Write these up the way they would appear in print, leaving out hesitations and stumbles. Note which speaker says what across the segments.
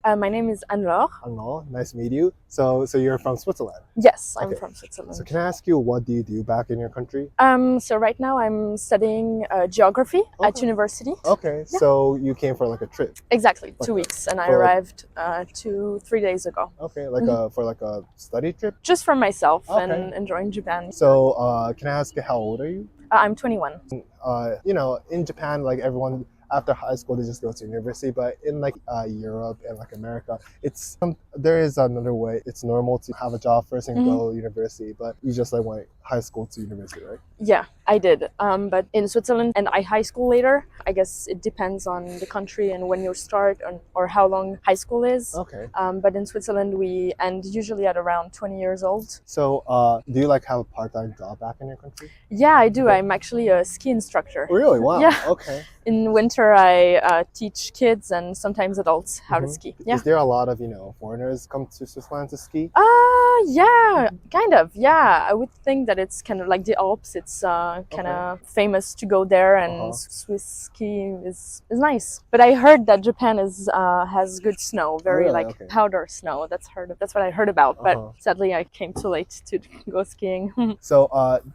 Speaker 1: My name is Anne-Laure.
Speaker 2: Hello, nice to meet you. So you're from Switzerland?
Speaker 1: Yes, I'm
Speaker 2: Okay.
Speaker 1: from Switzerland.
Speaker 2: So can I ask you, what do you do back in your country?
Speaker 1: So right now I'm studying geography at
Speaker 2: Okay.
Speaker 1: university.
Speaker 2: Okay,
Speaker 1: Yeah.
Speaker 2: so you came for like a trip.
Speaker 1: Exactly, 2
Speaker 2: Okay.
Speaker 1: weeks, and I
Speaker 2: For like-
Speaker 1: arrived 2-3 days ago.
Speaker 2: Okay, like a study trip.
Speaker 1: Just for myself
Speaker 2: Okay.
Speaker 1: and enjoying Japan.
Speaker 2: So can I ask you, how old are you?
Speaker 1: I'm 21.
Speaker 2: In Japan, like everyone after high school they just go to university, but in like Europe and like America, there is another way. It's normal to have a job first and go to university, but you just like went high school to university, right?
Speaker 1: Yeah, I did. But in Switzerland and high school later, I guess it depends on the country and when you start or how long high school is.
Speaker 2: Okay.
Speaker 1: But in Switzerland, we end usually at around 20 years old.
Speaker 2: So do you like have a part-time job back in your country?
Speaker 1: Yeah, I do. I'm actually a ski instructor.
Speaker 2: Really? Wow.
Speaker 1: Yeah.
Speaker 2: Okay.
Speaker 1: In winter, I teach kids and sometimes adults how to ski. Yeah.
Speaker 2: Is there a lot of foreigners come to Switzerland to ski?
Speaker 1: Yeah, kind of. Yeah, I would think that it's kind of like the Alps. It's kind of famous to go there, and Swiss ski is nice. But I heard that Japan has good snow, very
Speaker 2: Really?
Speaker 1: like
Speaker 2: Okay.
Speaker 1: powder snow. That's what I heard about. But sadly, I came too late to go skiing.
Speaker 2: So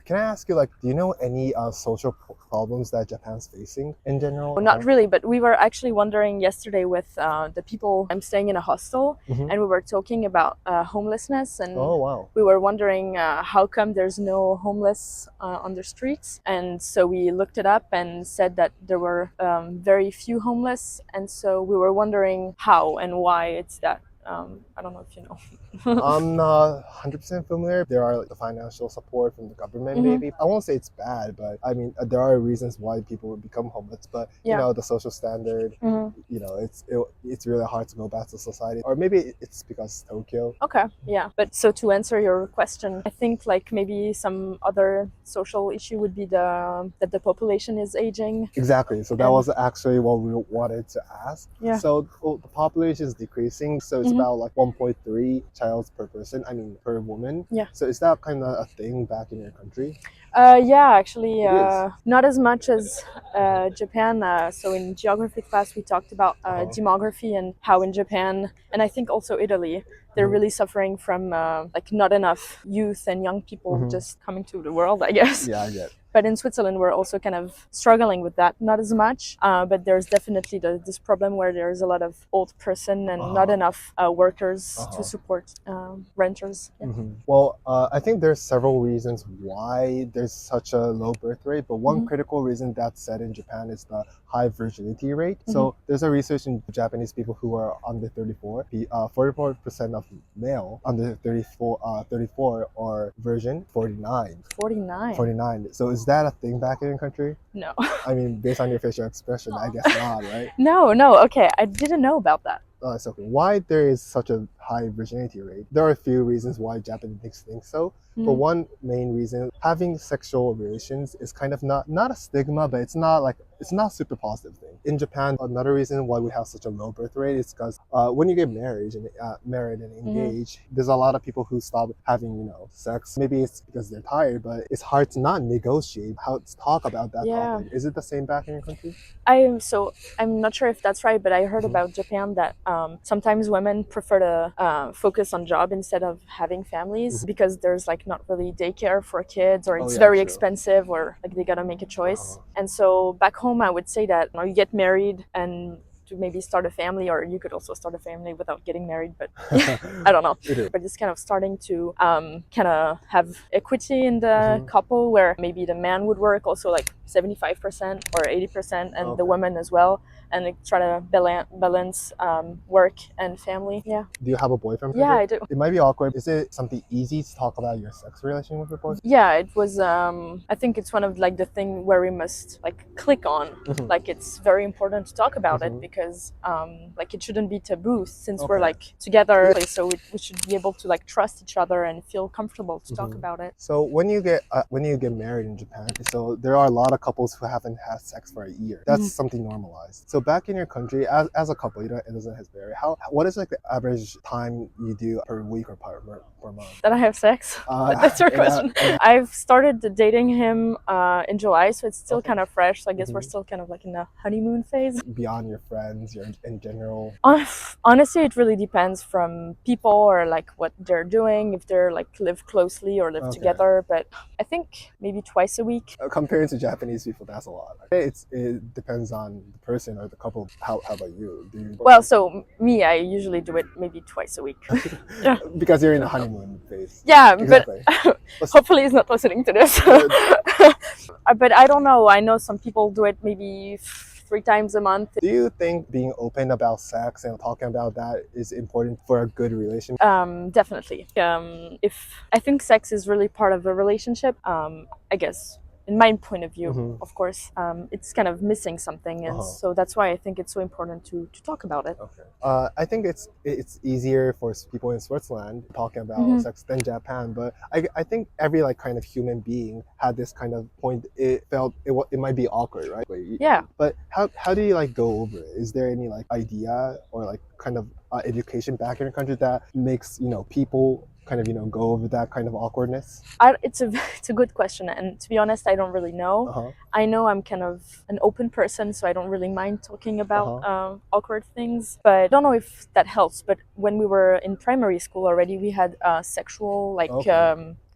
Speaker 2: can I ask you, like, do you know any social problems that Japan's facing in general?
Speaker 1: Well, not really, but we were actually wondering yesterday with the people. I'm staying in a hostel, and we were talking about homelessness, and
Speaker 2: Oh, wow.
Speaker 1: we were wondering how come there's no homeless on the streets. And so we looked it up and said that there were very few homeless, and so we were wondering how and why it's that. I don't know if you know.
Speaker 2: I'm not 100% familiar. There are like the financial support from the government, maybe. I won't say it's bad, but I mean, there are reasons why people would become homeless. But the social standard, it's really hard to go back to society. Or maybe it's because Tokyo.
Speaker 1: Okay, yeah. But so to answer your question, I think like maybe some other social issue would be that the population is aging.
Speaker 2: Exactly. So that was actually what we wanted to ask.
Speaker 1: Yeah.
Speaker 2: So the population is decreasing. So it's about like 1.3 childs per person. I mean, per woman.
Speaker 1: Yeah.
Speaker 2: So is that kind of a thing back in your country?
Speaker 1: Yeah, actually,
Speaker 2: It is.
Speaker 1: not as much as Japan. So in geography class, we talked about demography and how in Japan, and I think also Italy, they're really suffering from like not enough youth and young people just coming to the world, I guess.
Speaker 2: Yeah, I get.
Speaker 1: But in Switzerland, we're also kind of struggling with that. Not as much, but there's definitely this problem where there's a lot of old person and not enough workers to support renters. Yeah.
Speaker 2: Well, I think there's several reasons why there's such a low birth rate, but one critical reason that's said in Japan is the high virginity rate. So there's a research in Japanese people who are under 34. 44% of male under 34 are virgin. 49.
Speaker 1: 49.
Speaker 2: So is that a thing back in your country?
Speaker 1: No.
Speaker 2: I mean, based on your facial expression, I guess not, right?
Speaker 1: No. Okay, I didn't know about that.
Speaker 2: It's okay. Why there is such a high virginity rate? There are a few reasons why Japanese think so. But one main reason, having sexual relations is kind of not a stigma, but it's not super positive thing. In Japan, another reason why we have such a low birth rate is because when you get married and engaged, there's a lot of people who stop having sex. Maybe it's because they're tired, but it's hard to not negotiate how to talk about that topic. Is it the same back in your country?
Speaker 1: I'm not sure if that's right, but I heard about Japan that sometimes women prefer to focus on job instead of having families because there's like not really daycare for kids, or it's very expensive, or like they gotta make a choice. And so back home, I would say that you get married and to maybe start a family, or you could also start a family without getting married, but I don't know. But it's kind of starting to kind of have equity in the couple, where maybe the man would work also like 75% or 80%, and the woman as well, and like try to balance work and family. Yeah.
Speaker 2: Do you have a boyfriend?
Speaker 1: Yeah, I do.
Speaker 2: It might be awkward. Is it something easy to talk about your sex relation with your boyfriend?
Speaker 1: Yeah, it was. I think it's one of like the thing where we must like click on. Like it's very important to talk about it because like it shouldn't be taboo since we're like together. So we should be able to like trust each other and feel comfortable to talk about it.
Speaker 2: So when you get married in Japan, so there are a lot of couples who haven't had sex for a year. That's something normalized. So back in your country, as a couple, it doesn't have married. What is like the average time you do per week or per month?
Speaker 1: That I have sex? That's your question. I've started dating him in July, so it's still kind of fresh. So I guess we're still kind of like in the honeymoon phase.
Speaker 2: Beyond your friends friends, in general?
Speaker 1: Honestly, it really depends from people or like what they're doing, if they're like live closely or live together. But I think maybe twice a week.
Speaker 2: Comparing to Japanese people, that's a lot. It depends on the person or the couple. How about you?
Speaker 1: Well, so me, I usually do it maybe twice a week. Yeah.
Speaker 2: Because you're in a honeymoon phase.
Speaker 1: Yeah,
Speaker 2: exactly.
Speaker 1: But hopefully he's not listening to this. But I don't know. I know some people do it maybe 3 times a month.
Speaker 2: Do you think being open about sex and talking about that is important for a good relationship?
Speaker 1: Definitely. If I think sex is really part of a relationship, I guess in my point of view, of course, it's kind of missing something, and so that's why I think it's so important to talk about it.
Speaker 2: Okay. I think it's easier for people in Switzerland talking about sex than Japan, but I think every like kind of human being had this kind of point. It felt it might be awkward, right?
Speaker 1: Yeah.
Speaker 2: But how do you like go over it? Is there any like idea or like kind of education back in your country that makes people kind of go over that kind of awkwardness?
Speaker 1: It's a good question, and to be honest, I don't really know. I know I'm kind of an open person, so I don't really mind talking about awkward things, but I don't know if that helps. But when we were in primary school already, we had sexual like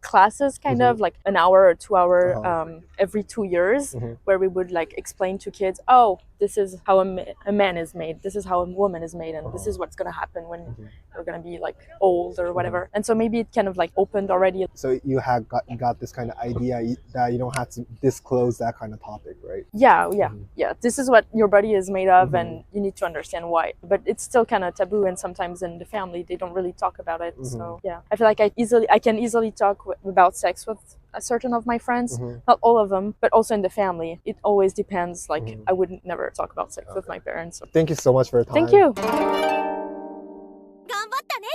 Speaker 1: classes, kind of like an hour or 2 hour every 2 years, where we would like explain to kids, oh, this is how a man is made, this is how a woman is made, and this is what's gonna happen when you're gonna be like old or whatever. And so maybe it kind of like opened already.
Speaker 2: So you had got this kind of idea that you don't have to disclose that kind of topic, right?
Speaker 1: Yeah. This is what your body is made of, and you need to understand why. But it's still kind of taboo, and sometimes in the family they don't really talk about it. So yeah, I feel like I can easily talk about sex with a certain of my friends, not all of them, but also in the family. It always depends. Like I would never talk about sex with my parents.
Speaker 2: Thank you so much for your time.
Speaker 1: Thank you.
Speaker 3: 頑張ったね